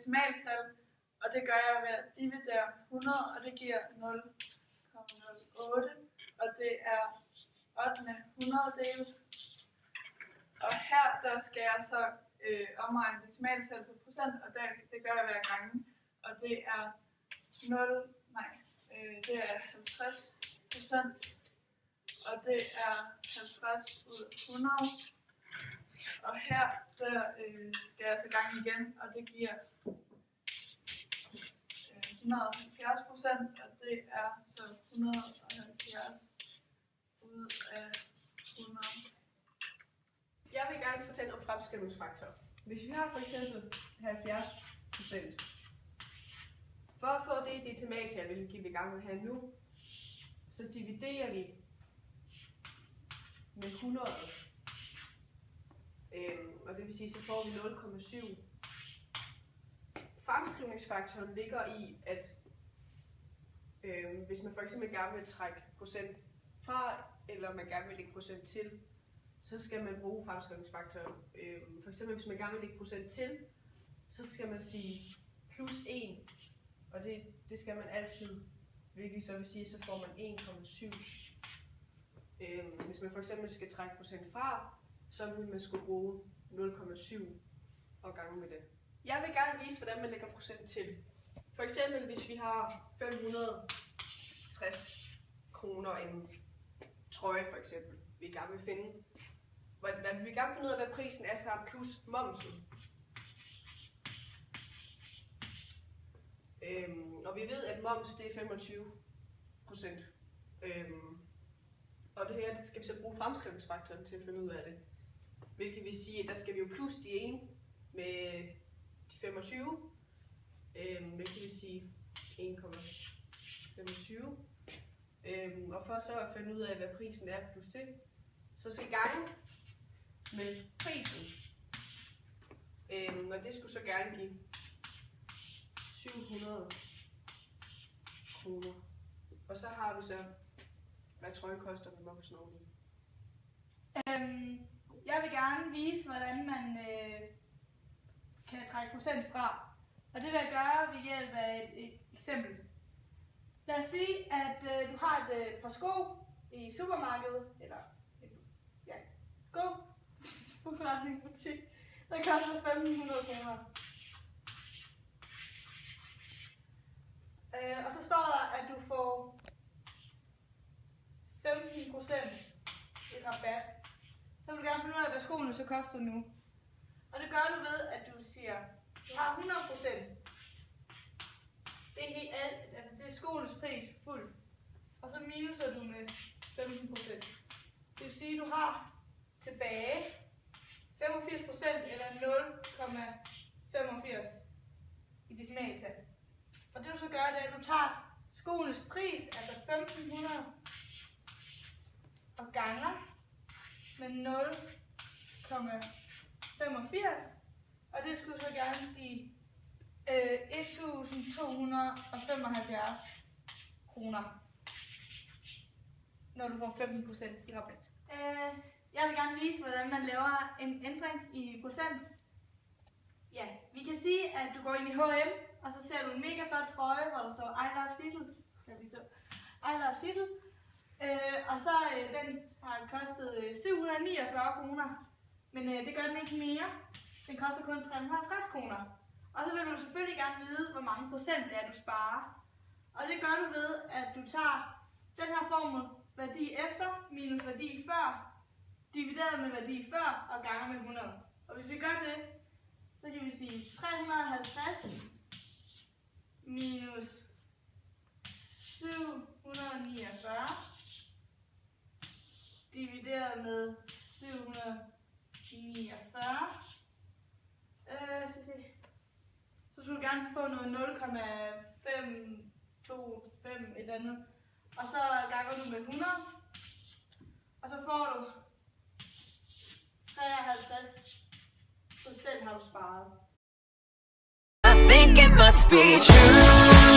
decimaltal, og det gør jeg ved at dividere 100, og det giver 0,08, og det er 8. 100-del. Og her der skal jeg så omregne decimaltal til procent, og det gør jeg hver gang, og det er 50%, og det er 50 ud af 100. Og her der skal jeg så gange igen, og det giver 170%, og det er så 170 ud af 100. Jeg vil gerne fortælle om fremskrivningsfaktor. Hvis vi har for eksempel 70%, for at få det decimaltal, hvilket vi er i gang med her nu, så dividerer vi med 100. Og det vil sige, så får vi 0,7. Fremskrivningsfaktoren ligger i, at hvis man for eksempel gerne vil trække procent fra, eller man gerne vil lægge procent til, så skal man bruge fremskrivningsfaktoren. For eksempel hvis man gerne vil lægge procent til, så skal man sige plus 1, og det skal man altid, hvilket så vil sige, så får man 1,7. Hvis man for eksempel skal trække procent fra, så vil man skulle bruge 0,7 og gange med det. Jeg vil gerne vise, hvordan man lægger procent til. For eksempel hvis vi har 560 kroner en trøje for eksempel, vi gerne vil finde. Vi vil gerne finde ud af, hvad prisen er så plus momsen. Og vi ved, at moms det er 25%. Og det her det skal vi så bruge fremskrivningsfaktoren til at finde ud af det. Hvilket vil sige, at der skal vi jo plus de ene med de 25. Hvilket vil sige 1,25. Og for så at finde ud af, hvad prisen er plus det, så skal vi gange med prisen. Og det skulle så gerne give 700 kroner. Og så har vi så, hvad trøjen koster med momsen oveni. Jeg vil gerne vise, hvordan man kan trække procent fra. Og det vil jeg gøre ved hjælp af et eksempel. Lad os sige, at du har et par sko i supermarkedet, eller skoforretningsbutik, der koster 1.500 kroner. Og så står der, at du får 15% i rabat. Så vil du gerne finde ud af, hvad skoene så koster nu. Og det gør du ved, at du siger, du har 100%. Det er helt alt, altså det er skoens pris fuld. Og så minuser du med 15%. Det vil sige, at du har tilbage 85% eller 0,85 i decimaltal. Og det du så gør, det er, at du tager skoens pris, altså 1.500, og ganger med 0,85, og det skulle så gerne give 1.275 kroner, når du får 15% i rabat. Jeg vil gerne vise, hvordan man laver en ændring i procent. Ja, vi kan sige, at du går ind i H&M, og så ser du en mega flot trøje, hvor der står I love Sissel. I love Sissel. Og så den har kostet 749 kroner, men det gør den ikke mere. Den koster kun 350 kroner. Og så vil du selvfølgelig gerne vide, hvor mange procent det er, du sparer. Og det gør du ved, at du tager den her formel, værdi efter minus værdi før, divideret med værdi før og ganger med 100. Og hvis vi gør det, så kan vi sige 350 minus 749 divideret med 749. Så skulle du gerne få noget 0,525 et eller andet. Og så ganger du med 100. Og så får du 53% har du sparet. I think it must be true.